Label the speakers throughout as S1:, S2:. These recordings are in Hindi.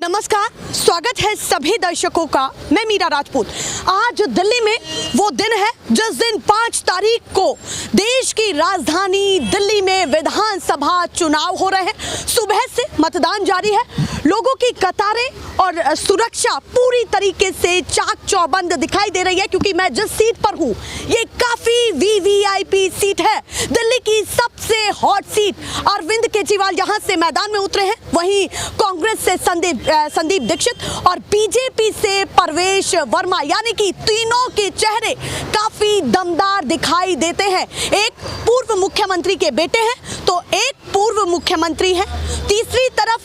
S1: नमस्कार, स्वागत है सभी दर्शकों का। मैं मीरा राजपूत। आज दिल्ली में वो दिन है जिस दिन 5 तारीख को देश की राजधानी दिल्ली में विधानसभा चुनाव हो रहे हैं। सुबह से मतदान जारी है। लोगों की कतारें और सुरक्षा पूरी तरीके से चाक चौबंद दिखाई दे रही है, क्योंकि मैं जिस सीट पर हूँ ये काफी वीवीआईपी सीट है। दिल्ली की सबसे हॉट सीट। अरविंद केजरीवाल यहाँ से मैदान में उतरे हैं, वहीं कांग्रेस से संदीप दीक्षित और बीजेपी से परवेश वर्मा, यानी कि तीनों के चेहरे काफी दमदार दिखाई देते हैं। एक पूर्व मुख्यमंत्री के बेटे हैं तो एक पूर्व मुख्यमंत्री है। तीसरी तरफ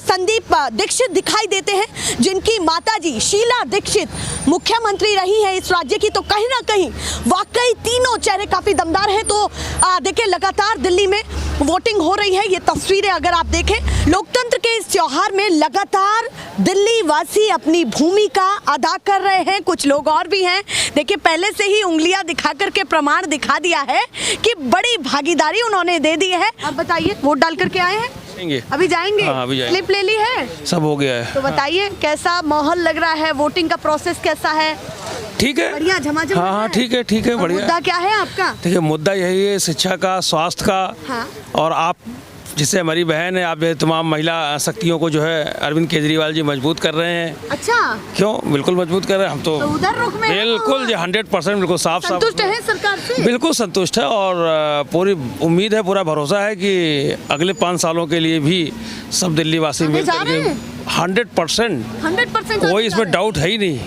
S1: संदीप दीक्षित दिखाई देते हैं, जिनकी माताजी शीला दीक्षित मुख्यमंत्री रही है इस राज्य की। तो कहीं ना कहीं वाकई तीनों चेहरे काफी दमदार हैं। तो देखिए, लगातार दिल्ली में वोटिंग हो रही है। ये तस्वीरें अगर आप देखें, लोकतंत्र के इस त्योहार में लगातार दिल्ली वासी अपनी भूमिका अदा कर रहे हैं। कुछ लोग और भी हैं। देखिए, पहले से ही उंगलियां दिखा करके प्रमाण दिखा दिया है कि बड़ी भागीदारी उन्होंने दे दी है। अब बताइए, वोट डाल करके आए हैं? अभी जाएंगे?
S2: हाँ, अभी जाएंगे।
S1: स्लिप ले ली है?
S2: सब हो गया है।
S1: तो बताइए, कैसा माहौल लग रहा है? वोटिंग का प्रोसेस कैसा है?
S2: ठीक है,
S1: बढ़िया, झमाझम?
S2: हाँ, ठीक है, बढ़िया।
S1: मुद्दा क्या है आपका?
S2: देखिए, मुद्दा यही है शिक्षा का, स्वास्थ्य का।
S1: हाँ।
S2: और आप जिससे हमारी बहन है, आप तमाम महिला शक्तियों को जो है अरविंद केजरीवाल जी मजबूत कर रहे हैं।
S1: अच्छा,
S2: क्यों? बिल्कुल मजबूत कर रहे हैं हम तो
S1: उधर रुख में
S2: बिल्कुल जी 100% बिल्कुल साफ
S1: संतुष्ट है सरकार से?
S2: बिल्कुल संतुष्ट है। और पूरी उम्मीद है, पूरा भरोसा है कि अगले 5 सालों के लिए भी सब दिल्ली वासी मिल करके 100% कोई इसमें डाउट है ही नहीं।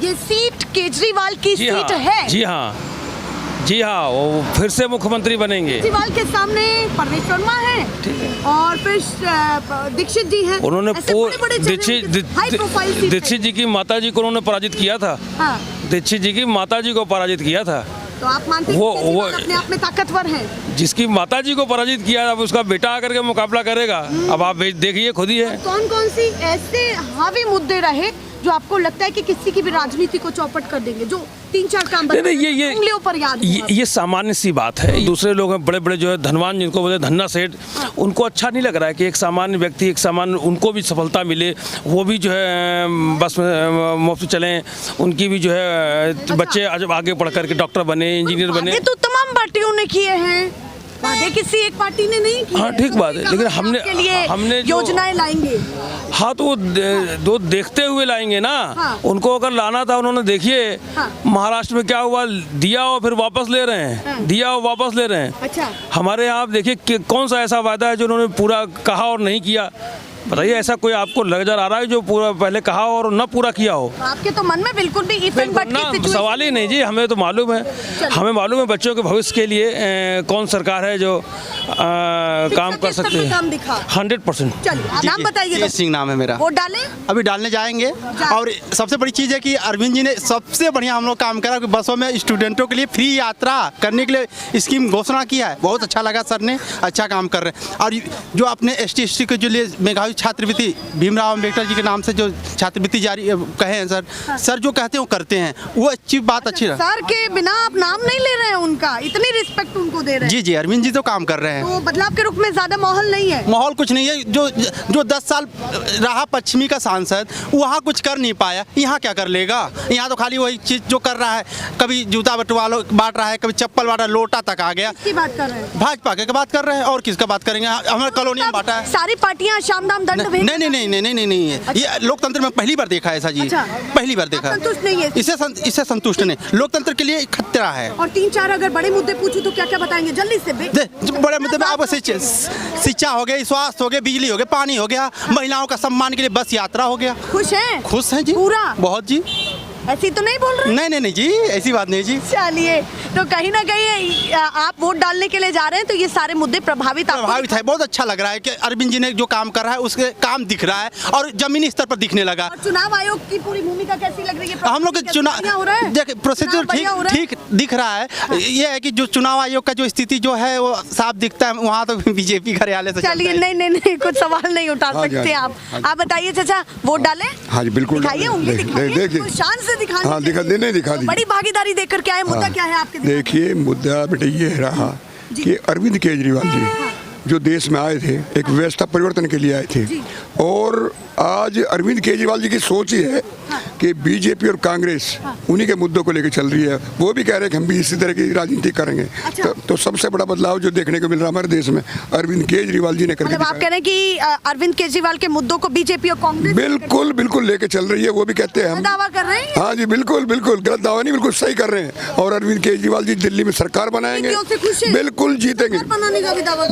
S1: ये सीट केजरीवाल की सीट है?
S2: जी हाँ, वो फिर से मुख्यमंत्री बनेंगे।
S1: केजरीवाल के सामने परवेश वर्मा है और फिर दीक्षित जी हैं।
S2: उन्होंने
S1: दीक्षित
S2: जी की माताजी को उन्होंने पराजित किया था।
S1: हाँ।
S2: दीक्षित जी की माताजी को पराजित किया था।
S1: तो आप मानते हैं कि वो अपने आप में ताकतवर हैं?
S2: जिसकी माताजी को पराजित किया, अब उसका बेटा आकर के मुकाबला करेगा। अब आप देखिए खुद ही है।
S1: कौन कौन सी ऐसे हावी मुद्दे रहे जो आपको लगता है कि किसी की भी राजनीति को चौपट कर देंगे, जो 3-4 काम उंगलियों पर याद?
S2: ये सामान्य सी बात है। दूसरे लोग हैं बड़े बड़े जो है धनवान, जिनको बोलते धन्ना सेठ, उनको अच्छा नहीं लग रहा है कि एक सामान्य व्यक्ति, एक सामान्य, उनको भी सफलता मिले, वो भी जो है बस में मुफ्त चलें, उनकी भी जो है बच्चे आगे बढ़ करके डॉक्टर बने, इंजीनियर बने।
S1: तो तमाम पार्टियों ने किए हैं वादे, किसी एक पार्टी ने नहीं किए।
S2: हाँ, ठीक बात है, लेकिन हमने
S1: योजनाएं लाएंगे।
S2: हाँ, तो वो दो देखते हुए लाएंगे ना।
S1: हाँ।
S2: उनको अगर लाना था, उन्होंने देखिए। हाँ। महाराष्ट्र में क्या हुआ, दिया और फिर वापस ले रहे हैं। हाँ। दिया और वापस ले रहे हैं।
S1: अच्छा।
S2: हमारे यहाँ आप देखिए कौन सा ऐसा वादा है जो उन्होंने पूरा कहा और नहीं किया? बताइए, ऐसा कोई आपको नजर आ रहा है जो पूरा पहले कहा और न पूरा किया हो?
S1: आपके तो मन में बिल्कुल भी
S2: सवाल ही नहीं जी। हमें तो मालूम है, हमें बच्चों के भविष्य के लिए कौन सरकार है जो काम कर सकते हैं। 100%।
S1: नाम बताइए।
S3: सिंह नाम है मेरा।
S1: वोट डालें?
S3: अभी डालने जाएंगे। और सबसे बड़ी चीज़ है कि अरविंद जी ने सबसे बढ़िया हम लोग काम करा कि बसों में स्टूडेंटों के लिए फ्री यात्रा करने के लिए स्कीम घोषणा किया है। बहुत अच्छा लगा, सर ने अच्छा काम कर रहे हैं। और जो अपने ST के जो लिए मेघावी छात्रवृत्ति, भीमराव अम्बेडकर जी के नाम से जो छात्रवृत्ति जारी कहे हैं सर, हाँ। सर जो कहते हैं वो करते हैं, वो अच्छी बात, अच्छी है।
S1: सर के बिना आप नाम नहीं ले रहे हैं उनका, इतनी रिस्पेक्ट उनको दे रहे हैं।
S3: जी, अरविंद जी तो काम कर रहे हैं।
S1: तो बदलाव के रुख में ज्यादा माहौल नहीं है? माहौल
S3: कुछ नहीं है। जो 10 साल रहा पश्चिमी का सांसद, वहाँ कुछ कर नहीं पाया, यहाँ क्या कर लेगा? यहाँ तो खाली वही चीज जो कर रहा है, कभी जूता बांट रहा है, कभी चप्पल बांट रहा है, लोटा तक आ गया।
S1: किसकी बात कर रहे हैं?
S3: भाजपा के बात कर रहे हैं, और किसका बात करेंगे? हमारे कॉलोनी में बांटा है।
S1: सारी पार्टियां शाम-दाम दंड भेज?
S3: नहीं है। ये लोकतंत्र में पहली बार देखा है ऐसा जी। अच्छा। पहली बार देखा।
S1: संतुष्ट नहीं है?
S3: इससे संतुष्ट नहीं। लोकतंत्र के लिए खतरा है।
S1: और 3-4 अगर बड़े मुद्दे पूछूं तो क्या बताएंगे जल्दी से?
S3: बड़े मुद्दे में आपको शिक्षा हो गई, स्वास्थ्य हो गया, बिजली हो गया, पानी हो गया, महिलाओं का सम्मान के लिए बस यात्रा हो गया।
S1: खुश हैं
S3: जी
S1: पूरा?
S3: बहुत जी।
S1: ऐसी तो नहीं बोल रहे?
S3: नहीं जी, ऐसी बात नहीं जी।
S1: चलिए, तो कहीं ना कहीं आप वोट डालने के लिए जा रहे हैं तो ये सारे मुद्दे प्रभावित
S3: है। बहुत अच्छा लग रहा है कि अरविंद जी ने जो काम कर रहा है उसके काम दिख रहा है और जमीनी स्तर पर दिखने लगा।
S1: और चुनाव आयोग की पूरी भूमिका कैसी लग रही है?
S3: हम लोग के चुनाव देखिए प्रोसीजर ठीक दिख रहा है। हाँ। ये है कि जो चुनाव आयोग का जो स्थिति जो है वो साफ दिखता है। वहाँ तो बीजेपी कार्यालय से
S1: चलिए नहीं कुछ सवाल नहीं उठा सकते आप बताइए। चाचा, वोट डालें?
S4: हाँ जी, बिल्कुल।
S1: दिखाइए, शान से दिखा दी। बड़ी भागीदारी देख कर क्या है? मुद्दा क्या है आपके?
S4: देखिए, मुद्दा बेटा ये रहा कि अरविंद केजरीवाल जी जो देश में आए थे, एक व्यवस्था परिवर्तन के लिए आए थे। और आज अरविंद केजरीवाल जी की सोच ही है कि बीजेपी और कांग्रेस उन्हीं के मुद्दों को लेकर चल रही है। वो भी कह रहे हैं कि हम भी इसी तरह की राजनीति करेंगे। तो सबसे बड़ा बदलाव जो देखने को मिल रहा है हमारे देश में, अरविंद केजरीवाल जी ने करके
S1: मतलब आप कह रहे हैं कि अरविंद केजरीवाल के मुद्दों को बीजेपी और कांग्रेस
S4: बिल्कुल बिल्कुल लेके चल रही है। वो भी कहते हैं हम
S1: दावा कर रहे हैं।
S4: हाँ जी, बिल्कुल बिल्कुल गलत दावा नहीं, बिल्कुल सही कर रहे हैं। और अरविंद केजरीवाल जी दिल्ली में सरकार बनाएंगे, बिल्कुल जीतेंगे,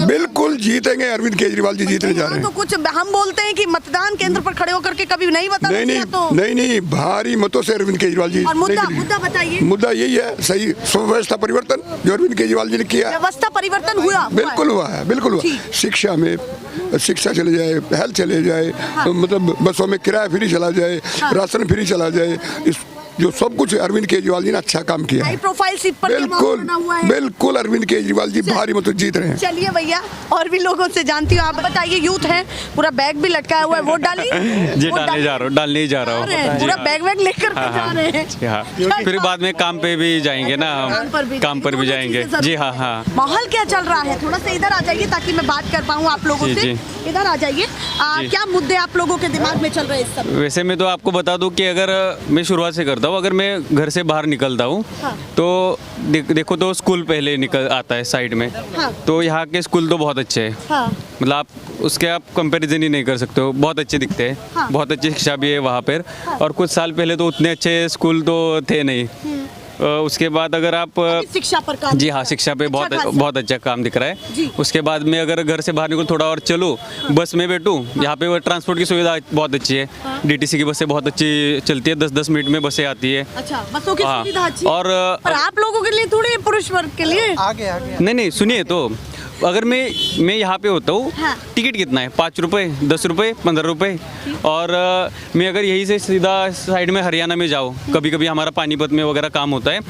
S4: बिल्कुल जीतेंगे। अरविंद केजरीवाल जी जीतने जा रहे हैं।
S1: तो कुछ हम बोलते हैं कि मतदान केंद्र पर खड़े होकर के कभी नहीं बता
S4: नहीं, भारी मतों से अरविंद केजरीवाल जी।
S1: और मुद्दा बताइए।
S4: मुद्दा यही है, सही व्यवस्था परिवर्तन जो अरविंद केजरीवाल जी ने किया।
S1: व्यवस्था परिवर्तन हुआ,
S4: बिल्कुल हुआ है, बिल्कुल हुआ। शिक्षा में शिक्षा चले जाए, हेल्थ चले जाए, मतलब बसों में किराया फ्री चला जाए, राशन फ्री चला जाए, इस जो सब कुछ अरविंद केजरीवाल जी ने अच्छा काम किया है।
S1: हाई प्रोफाइल सीट पर
S4: बिल्कुल बिल्कुल अरविंद केजरीवाल जी भारी मत जीत रहे हैं।
S1: चलिए भैया, और भी लोगों से जानती हूँ। आप बताइए, यूथ है, पूरा बैग भी लटकाया हुआ है, वोट डाली?
S5: जी डालने जा रहा हूँ।
S1: पूरा बैग वैग लेकर जा रहे हैं।
S5: हाँ, फिर बाद में काम पे भी जाएंगे ना, काम पर भी जाएंगे। जी हाँ।
S1: माहौल क्या चल रहा है? थोड़ा सा इधर आ जाइए ताकि मैं बात कर पाऊँ आप लोगों से। इधर आ जाइए। क्या मुद्दे आप लोगों के दिमाग में चल रहे हैं इस समय?
S5: वैसे मैं तो आपको बता दूं कि अगर मैं शुरुआत से करता हूँ, अगर मैं घर से बाहर निकलता हूँ तो देखो तो स्कूल पहले निकल आता है साइड में। तो यहाँ के स्कूल तो बहुत अच्छे हैं। मतलब आप उसके आप कंपैरिजन ही नहीं कर सकते हो, बहुत अच्छे दिखते हैं। बहुत अच्छी शिक्षा भी है वहाँ पर। और कुछ साल पहले तो उतने अच्छे स्कूल तो थे नहीं। उसके बाद अगर आप
S1: शिक्षा पर काम,
S5: जी हाँ, शिक्षा पे बहुत अच्छा काम दिख रहा है। उसके बाद में अगर घर से बाहर निकल थोड़ा और चलूँ, बस में बैठूँ, यहाँ पे वो ट्रांसपोर्ट की सुविधा बहुत अच्छी है। डीटीसी की बसें बहुत अच्छी चलती है, 10-10 मिनट में बसें आती है।
S1: अच्छा, बसों की सुविधा अच्छी है।
S5: और
S1: आप लोगों के लिए थोड़ी, पुरुष वर्ग के लिए
S3: आगे
S5: नहीं सुनिए, तो अगर मैं यहाँ पे होता हूँ, टिकट कितना है? 5 रुपये, 10 रुपये, 15 रुपये। और मैं अगर यहीं से सीधा साइड में हरियाणा में जाऊँ, कभी कभी हमारा पानीपत में वगैरह काम होता है,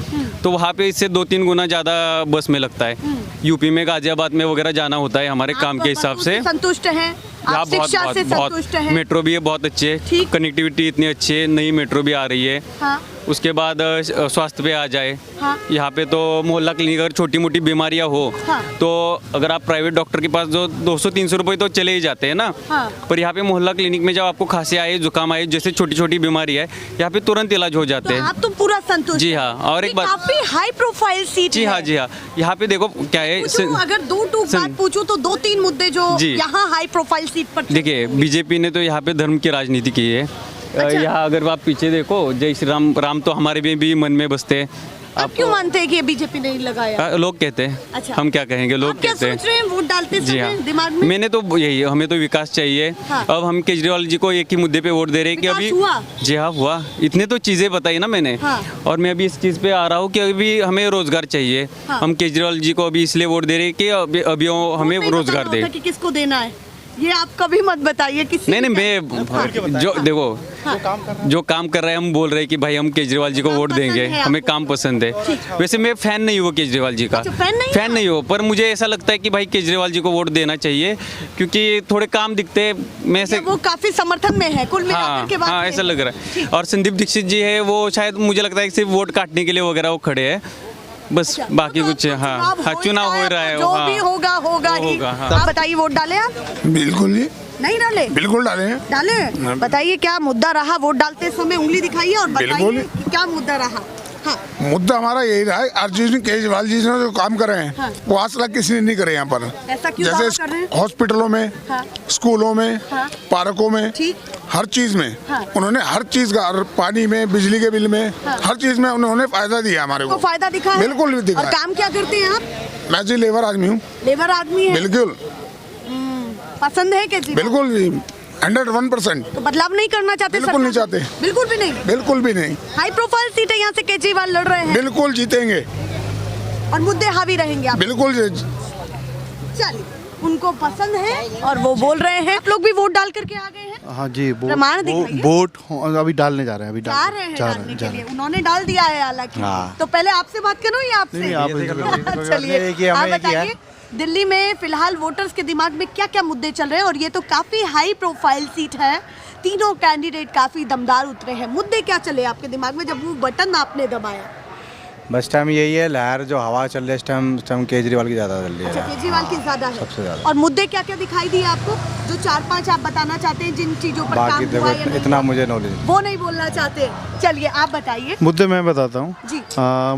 S5: तो वहाँ पे इससे 2-3 गुना ज़्यादा बस में लगता है। यूपी में गाजियाबाद में वगैरह जाना होता है हमारे काम के हिसाब से।
S1: संतुष्ट हैं आप? शिक्षा से संतुष्ट हैं?
S5: मेट्रो भी है बहुत अच्छी है, कनेक्टिविटी इतनी अच्छी है, नई मेट्रो भी आ रही है। उसके बाद स्वास्थ्य पे आ जाए, यहाँ पे तो मोहल्ला क्लिनिक, अगर छोटी मोटी बीमारियाँ हो तो अगर आप प्राइवेट डॉक्टर के पास जो 200-300 रुपये तो चले ही जाते हैं ना। पर यहाँ पे मोहल्ला क्लिनिक में जब आपको खांसी आए, जुकाम आए, जैसे छोटी छोटी बीमारी है, यहाँ पे तुरंत इलाज हो जाते हैं।
S1: आप तो पूरा संतुष्ट?
S5: जी हाँ। और एक बात,
S1: काफी हाई प्रोफाइल सीट।
S5: जी हाँ, जी हाँ। यहाँ पे देखो क्या है,
S1: अगर दो बात पूछूं तो 2-3 मुद्दे जो यहाँ हाई प्रोफाइल सीट पर।
S5: देखिए, बीजेपी ने तो यहाँ पे धर्म की राजनीति की है। अच्छा। यहाँ अगर आप पीछे देखो, जय श्री राम, राम तो हमारे भी मन में बसते हैं।
S1: आप क्यों मानते हैं कि बीजेपी नहीं लगाया?
S5: लोग कहते हैं। अच्छा। हम क्या कहेंगे, लोग कहते हैं।
S1: सोच रहे हैं वोट डालते समय दिमाग में?
S5: मैंने तो यही, हमें तो विकास चाहिए। अब हम केजरीवाल जी को एक ही मुद्दे पे वोट दे रहे हैं कि अभी जी हाँ हुआ, इतने तो चीजें बताई ना मैंने। और मैं अभी इस चीज पे आ रहा हूँ कि अभी हमें रोजगार चाहिए। हम केजरीवाल जी को अभी इसलिए वोट दे रहे हैं कि अभी हमें रोजगार दे।
S1: किसको देना है ये आप कभी मत बताइए किसी।
S5: नहीं मैं जो देखो जो काम कर रहे हैं, हम बोल रहे हैं कि भाई हम केजरीवाल जी को वोट देंगे, हमें काम पसंद है। वैसे मैं फैन नहीं हूँ केजरीवाल जी का, फैन नहीं हूँ, पर मुझे ऐसा लगता है कि भाई केजरीवाल जी को वोट देना चाहिए क्योंकि थोड़े काम दिखते हैं। मैं से
S1: वो काफी समर्थन में है कुल मिलाकर के बात।
S5: हाँ ऐसा लग रहा है। और संदीप दीक्षित जी है, वो शायद मुझे लगता है सिर्फ वोट काटने के लिए वगैरह वो खड़े हैं बस। अच्छा, बाकी कुछ हाँ चुनाव हो रहा है,
S1: जो भी होगा ही। आप बताइए, वोट डाले आप?
S6: बिल्कुल जी।
S1: नहीं डाले?
S6: बिल्कुल डाले हैं।
S1: डाले? बताइए क्या मुद्दा रहा वोट डालते समय, उंगली दिखाइए और बताइए क्या मुद्दा रहा।
S6: मुद्दा हमारा यही रहा है, अरविंद केजरीवाल जी ने जो काम कर रहे हैं वो आज तक किसी ने नहीं करे यहाँ पर।
S1: ऐसा क्यों
S6: जैसे हॉस्पिटलों में, स्कूलों में, पार्कों में, हर चीज में उन्होंने हर चीज का, पानी में, बिजली के बिल में, हर चीज में उन्होंने फायदा दिया हमारे को।
S1: फायदा दिखा?
S6: बिल्कुल दिखा।
S1: और काम क्या करते हैं आप?
S6: मैं जी लेबर आदमी हूँ।
S1: लेबर आदमी है?
S6: बिल्कुल।
S1: पसंद है केजरीवाल?
S6: बिल्कुल जी, 101%।
S1: तो बदलाव नहीं करना चाहते?
S6: बिल्कुल नहीं चाहते।
S1: बिल्कुल भी नहीं?
S6: बिल्कुल भी नहीं।
S1: हाई प्रोफाइल सीट है, यहाँ से केजरीवाल लड़ रहे हैं।
S6: बिल्कुल जीतेंगे
S1: और मुद्दे हावी रहेंगे आप?
S6: बिल्कुल।
S1: चलिए, उनको पसंद है और वो बोल रहे हैं। आप लोग भी वोट डाल करके आ गए हैं?
S7: हाँ जी,
S1: वोट
S7: अभी डालने जा रहे हैं।
S1: डालने के लिए उन्होंने डाल दिया है हालांकि। तो पहले आपसे बात करूं या आपसे? चलिए आप बताइए, दिल्ली में फिलहाल वोटर्स के दिमाग में क्या क्या मुद्दे चल रहे हैं? और ये तो काफी हाई प्रोफाइल सीट है, तीनों कैंडिडेट काफी दमदार उतरे हैं। मुद्दे क्या चले आपके दिमाग में जब वो बटन आपने दबाया?
S7: बस टाइम यही है, लहर जो हवा चल रही है इस टाइम केजरीवाल की ज़्यादा चल रही
S1: अच्छा,
S7: है।
S1: केजरीवाल की ज्यादा है
S7: सबसे ज्यादा।
S1: और मुद्दे क्या क्या दिखाई दिए आपको, जो 4-5 आप बताना चाहते हैं जिन चीजों पर
S7: बाकी
S1: काम हुआ या
S7: देखो
S1: नहीं
S7: इतना
S1: हुआ?
S7: मुझे नॉलेज
S1: वो नहीं बोलना चाहते। चलिए आप बताइए।
S8: मुद्दे मैं बताता हूँ।
S1: जी।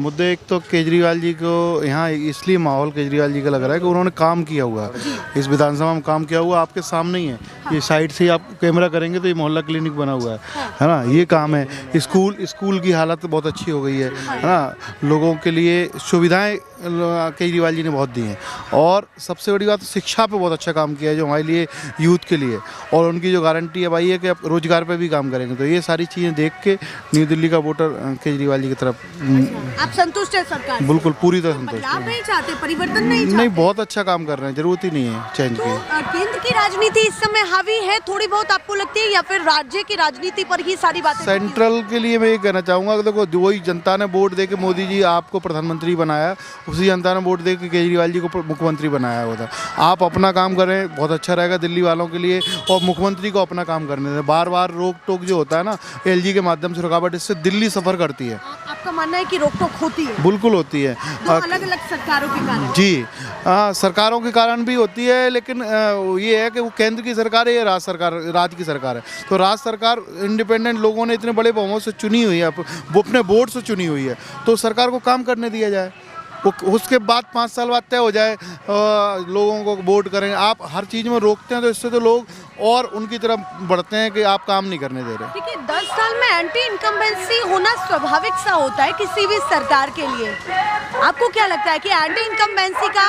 S8: मुद्दे एक तो केजरीवाल जी को यहाँ इसलिए माहौल केजरीवाल जी का लग रहा है कि उन्होंने काम किया हुआ है, इस विधानसभा में काम किया हुआ आपके सामने ही है। ये साइड से ही आप कैमरा करेंगे तो ये मोहल्ला क्लिनिक बना हुआ है ना, ये काम है। स्कूल की हालत बहुत अच्छी हो गई है ना, लोगों के लिए सुविधाएं केजरीवाल जी ने बहुत दी हैं। और सबसे बड़ी बात शिक्षा पे बहुत अच्छा काम किया है जो हमारे लिए यूथ के लिए, और उनकी जो गारंटी है भाई है कि आप रोजगार पे भी काम करेंगे। तो ये सारी चीज़ें देख के न्यू दिल्ली का वोटर केजरीवाल जी की तरफ
S1: आप संतुष्ट है सरकार से?
S8: बिल्कुल पूरी तरह संतुष्ट
S1: बदलाव
S8: है।
S1: नहीं चाहते, परिवर्तन नहीं चाहते?
S8: नहीं, बहुत अच्छा काम कर रहे हैं, जरूरत ही नहीं है चेंज
S1: तो
S8: की।
S1: केंद्र की राजनीति इस समय हावी है थोड़ी बहुत आपको लगती है, या फिर राज्य की राजनीति पर ही सारी बातें?
S8: सेंट्रल के लिए मैं ये कहना चाहूँगा कि देखो वही जनता ने वोट दे के मोदी जी आपको प्रधानमंत्री बनाया, उसी जनता ने वोट दे के केजरीवाल जी को मुख्यमंत्री बनाया हुआ था। आप अपना काम करें, बहुत अच्छा रहेगा दिल्ली वालों के लिए, और मुख्यमंत्री को अपना काम करने दें। बार बार रोक टोक जो होता है ना एलजी के माध्यम से रुकावट, इससे दिल्ली सफ़र करती है।
S1: आपका मानना है कि रोक टोक होती है
S8: बिल्कुल होती है,
S1: दो अलग अलग सरकारों के कारण?
S8: जी। सरकारों के कारण भी होती है, लेकिन ये है कि वो केंद्र की सरकार है, ये राज्य की सरकार है। तो राज्य सरकार इंडिपेंडेंट लोगों ने इतने बड़े बहुमत से चुनी हुई है, वो अपने वोट से चुनी हुई है, तो सरकार को काम करने दिया जाए। उसके बाद 5 साल बाद तय हो जाए लोगों को वोट करेंगे। आप हर चीज़ में रोकते हैं तो इससे तो लोग और उनकी तरफ बढ़ते हैं कि आप काम नहीं करने दे रहे।
S1: देखिए 10 साल में एंटी इनकम्बेंसी होना स्वाभाविक सा होता है किसी भी सरकार के लिए। आपको क्या लगता है कि एंटी इनकम्बेंसी का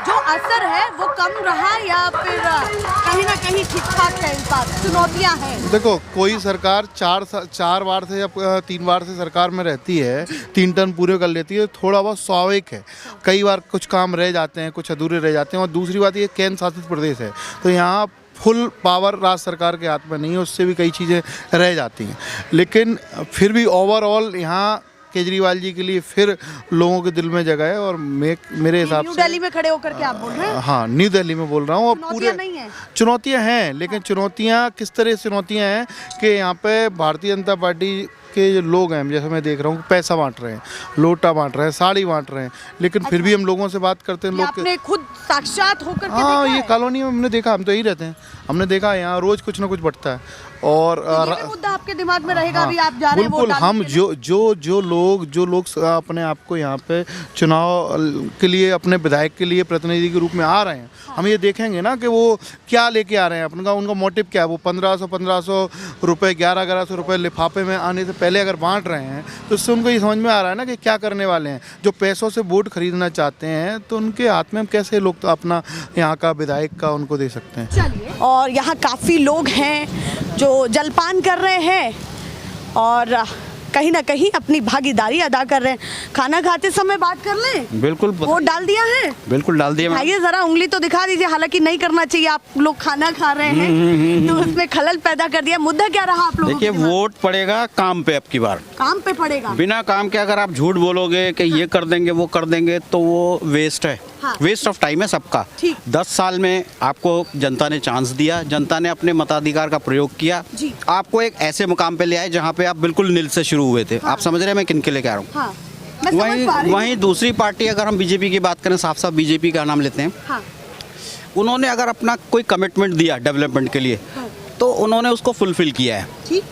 S1: जो असर है वो कम रहा, या फिर कहीं ना कहीं ठीक ठाक है? इस बात चुनौतियाँ हैं।
S8: देखो कोई सरकार 4 बार से या 3 बार से सरकार में रहती है, 3 टर्म पूरे कर लेती है, थोड़ा बहुत स्वाभाविक है। कई बार कुछ काम रह जाते हैं, कुछ अधूरे रह जाते हैं। और दूसरी बात ये केंद्र शासित प्रदेश है, तो यहाँ फुल पावर राज्य सरकार के हाथ में नहीं है, उससे भी कई चीज़ें रह जाती हैं। लेकिन फिर भी ओवरऑल यहाँ केजरीवाल जी के लिए फिर लोगों के दिल में जगह है। और मेरे हिसाब
S1: न्यू
S8: से
S1: दिल्ली में खड़े होकर के आप बोल रहे हैं?
S8: हाँ, न्यू दिल्ली में बोल रहा हूँ। और
S1: चुनौतियाँ नहीं है?
S8: चुनौतियाँ हैं, लेकिन चुनौतियाँ किस तरह की चुनौतियाँ हैं कि यहाँ पे भारतीय जनता पार्टी के जो लोग हैं, जैसे मैं देख रहा हूँ पैसा बांट रहे हैं, लोटा बांट रहे हैं, साड़ी बांट रहे हैं, लेकिन फिर भी हम लोगों से बात करते हैं।
S1: ये आपने खुद साक्षात होकर के
S8: हाँ,
S1: देखा
S8: ये
S1: है?
S8: कॉलोनी में हमने देखा, हम तो यही रहते हैं, हमने देखा यहाँ रोज कुछ ना कुछ बढ़ता है। और
S1: तो ये भी मुद्दा आपके दिमाग में रहेगा अभी आप जा रहे हैं वोट
S8: बिल्कुल।
S1: डालने
S8: हम
S1: के लिए?
S8: जो लोग अपने आप को यहाँ पे चुनाव के लिए अपने विधायक के लिए प्रतिनिधि के रूप में आ रहे हैं, हम ये देखेंगे ना कि वो क्या लेके आ रहे हैं, उनका मोटिव क्या है। वो 1500 रुपये 1100 रुपये लिफाफे में आने से पहले अगर बांट रहे हैं तो उससे उनको ये समझ में आ रहा है ना कि क्या करने वाले हैं। जो पैसों से वोट खरीदना चाहते हैं तो उनके हाथ में हम कैसे लोग तो अपना यहाँ का विधायक का उनको दे सकते हैं।
S1: चलिए, और यहाँ काफ़ी लोग हैं जो जलपान कर रहे हैं और कहीं ना कहीं अपनी भागीदारी अदा कर रहे हैं। खाना खाते समय बात कर लें?
S9: बिल्कुल।
S1: वोट डाल दिया है?
S9: बिल्कुल डाल दिया।
S1: आइए जरा उंगली तो दिखा दीजिए, हालांकि नहीं करना चाहिए, आप लोग खाना खा रहे हैं तो उसमें खलल पैदा कर दिया। मुद्दा क्या रहा आप लोगों
S9: देखिए,
S1: के दिमाग में?
S9: वोट पड़ेगा काम पे। अब की बार
S1: काम पे पड़ेगा।
S9: बिना काम के अगर आप झूठ बोलोगे कि ये कर देंगे वो कर देंगे तो वो वेस्ट है।
S1: हाँ।
S9: वेस्ट ऑफ टाइम है सबका।
S1: ठीक।
S9: 10 साल में आपको जनता ने चांस दिया, जनता ने अपने मताधिकार का प्रयोग किया,
S1: जी।
S9: आपको एक ऐसे मुकाम पे ले आए जहाँ पे आप बिल्कुल नील से शुरू हुए थे। आप समझ रहे हैं मैं किन के लिए कह रहा हूँ?
S1: हाँ, मैं समझ पा रही हूँ।
S9: वहीं दूसरी पार्टी, अगर हम बीजेपी की बात करें, साफ साफ बीजेपी का नाम लेते हैं,
S1: हाँ,
S9: उन्होंने अगर अपना कोई कमिटमेंट दिया डेवलपमेंट के लिए
S1: हाँ।
S9: तो उन्होंने उसको फुलफिल किया है।
S1: ठीक।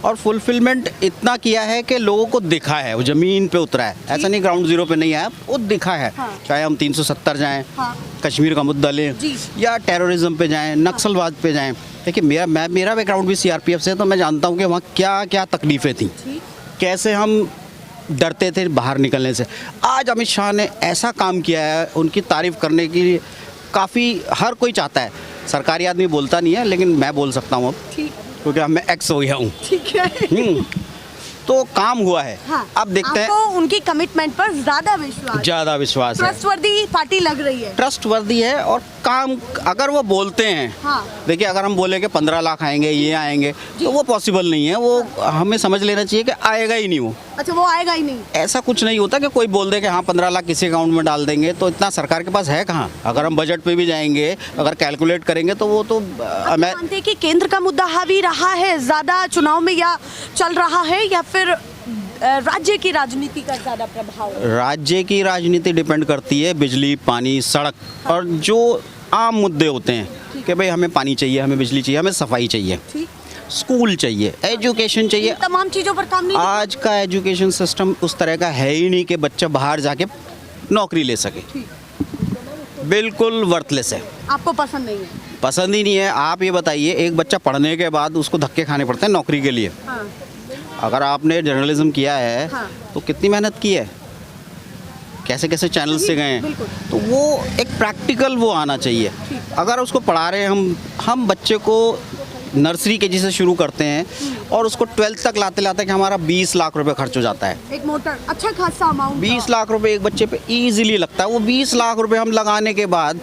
S9: और फुलफिलमेंट इतना किया है कि लोगों को दिखा है, वो ज़मीन पे उतरा है। ऐसा नहीं ग्राउंड जीरो पे नहीं आया, वो दिखा है।
S1: हाँ।
S9: चाहे हम 370 जाएं,
S1: हाँ।
S9: कश्मीर का मुद्दा लें,
S1: जी।
S9: या टेररिज्म पे जाएं, नक्सलवाद पे जाएं। देखिए, मेरा बैकग्राउंड भी सीआरपीएफ से है, तो मैं जानता हूँ कि वहाँ क्या क्या तकलीफ़ें थी, कैसे हम डरते थे बाहर निकलने से। आज अमित शाह ने ऐसा काम किया है, उनकी तारीफ़ करने की काफ़ी हर कोई चाहता है। सरकारी आदमी बोलता नहीं है, लेकिन मैं बोल सकता हूँ अब,
S1: ठीक।
S9: क्योंकि अब मैं एक्स हो गया हूँ।
S1: ठीक है।
S9: तो काम हुआ है।
S1: हाँ,
S9: अब देखते हैं।
S1: आपको उनकी कमिटमेंट पर ज्यादा विश्वास?
S9: ज़्यादा विश्वास है।
S1: ट्रस्टवर्दी पार्टी लग रही है।
S9: ट्रस्टवर्दी है, और काम अगर वो बोलते हैं,
S1: हाँ।
S9: देखिए, अगर हम बोले कि 15 लाख आएंगे, ये आएंगे, तो वो पॉसिबल नहीं है। वो हमें समझ लेना चाहिए कि आएगा ही नहीं वो।
S1: अच्छा, वो आएगा ही नहीं?
S9: ऐसा कुछ नहीं होता कि कोई बोल दे कि हाँ 15 लाख किसी अकाउंट में डाल देंगे, तो इतना सरकार के पास है कहाँ। अगर हम बजट पे भी जाएंगे, अगर कैलकुलेट करेंगे, तो वो तो मैं
S1: मानते हैं कि केंद्र का मुद्दा हावी रहा है ज्यादा चुनाव में, या चल रहा है, या फिर राज्य की राजनीति का ज़्यादा प्रभाव है?
S9: राज्य की राजनीति डिपेंड करती है बिजली, पानी, सड़क और जो आम मुद्दे होते हैं कि भाई हमें पानी चाहिए, हमें बिजली चाहिए, हमें सफाई चाहिए,
S1: ठीक।
S9: स्कूल चाहिए, एजुकेशन चाहिए।
S1: इन तमाम चीज़ों पर काम नहीं किया?
S9: आज का एजुकेशन सिस्टम उस तरह का है ही नहीं कि बच्चा बाहर जाके नौकरी ले सके। बिल्कुल वर्थलेस है।
S1: आपको पसंद नहीं है?
S9: पसंद ही नहीं है। आप ये बताइए, एक बच्चा पढ़ने के बाद उसको धक्के खाने पड़ते हैं नौकरी के लिए।
S1: हाँ।
S9: अगर आपने जर्नलिज्म किया है
S1: हाँ।
S9: तो कितनी मेहनत की है, कैसे कैसे चैनल से गए हैं,
S1: बिल्कुल।
S9: तो वो एक प्रैक्टिकल वो आना चाहिए। अगर उसको पढ़ा रहे हैं हम बच्चे को नर्सरी के जी से शुरू करते हैं और उसको 12th तक लाते लाते कि हमारा 20 लाख रुपए खर्च हो जाता है।
S1: एक मोटर अच्छा खासा अमाउंट
S9: 20 लाख रुपए एक बच्चे पे इजीली लगता है। वो 20 लाख रुपए हम लगाने के बाद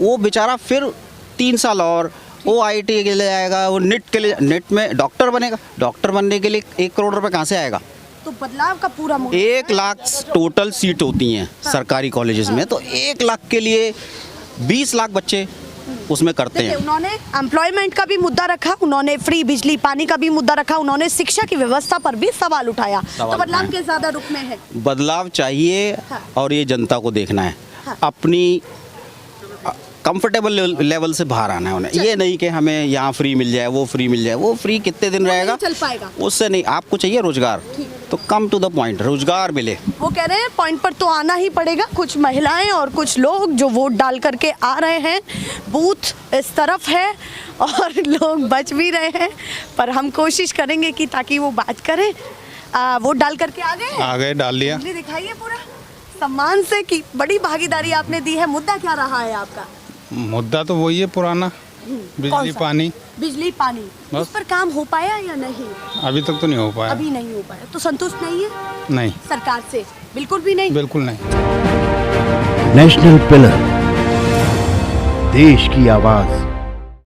S9: वो बेचारा फिर 3 साल और वो IIT के लिए जाएगा, वो नेट के लिए, नेट में डॉक्टर बनेगा। डॉक्टर बनने के लिए 1 करोड़ रुपए कहाँ से आएगा?
S1: तो बदलाव का पूरा
S9: 1 लाख टोटल सीट होती हैं सरकारी कॉलेजेस में, तो 1 लाख के लिए 20 लाख बच्चे उसमें करते
S1: देखिए,
S9: हैं।
S1: उन्होंने एम्प्लॉयमेंट का भी मुद्दा रखा, उन्होंने फ्री बिजली पानी का भी मुद्दा रखा, उन्होंने शिक्षा की व्यवस्था पर भी सवाल उठाया। तो बदलाव के ज्यादा रुख में है?
S9: बदलाव चाहिए और ये जनता को देखना है। अपनी कंफर्टेबल लेवल से बाहर आना है उन्हें। ये नहीं कि हमें यहाँ फ्री मिल जाए, वो फ्री मिल जाए। वो फ्री कितने दिन रहेगा?
S1: चल पाएगा
S9: उससे नहीं। आपको चाहिए रोजगार, तो कम टू द पॉइंट रोजगार मिले।
S1: वो कह रहे हैं पॉइंट पर तो आना ही पड़ेगा। कुछ महिलाएं और कुछ लोग जो वोट डाल करके आ रहे हैं, बूथ इस तरफ है और लोग बच भी रहे हैं, पर हम कोशिश करेंगे कि ताकि वो बात करें। वोट डाल करके आ गए,
S7: डाल लिया।
S1: दिखाइए पूरा सम्मान से कि बड़ी भागीदारी आपने दी है। मुद्दा क्या रहा है आपका?
S7: मुद्दा तो वही है पुराना, बिजली पानी।
S1: बिजली पानी उस पर काम हो पाया या नहीं?
S7: अभी तक तो नहीं हो पाया।
S1: अभी नहीं हो पाया। तो संतुष्ट नहीं है?
S7: नहीं,
S1: सरकार से बिल्कुल भी नहीं?
S7: बिल्कुल नहीं।
S10: नेशनल पिलर, देश की आवाज।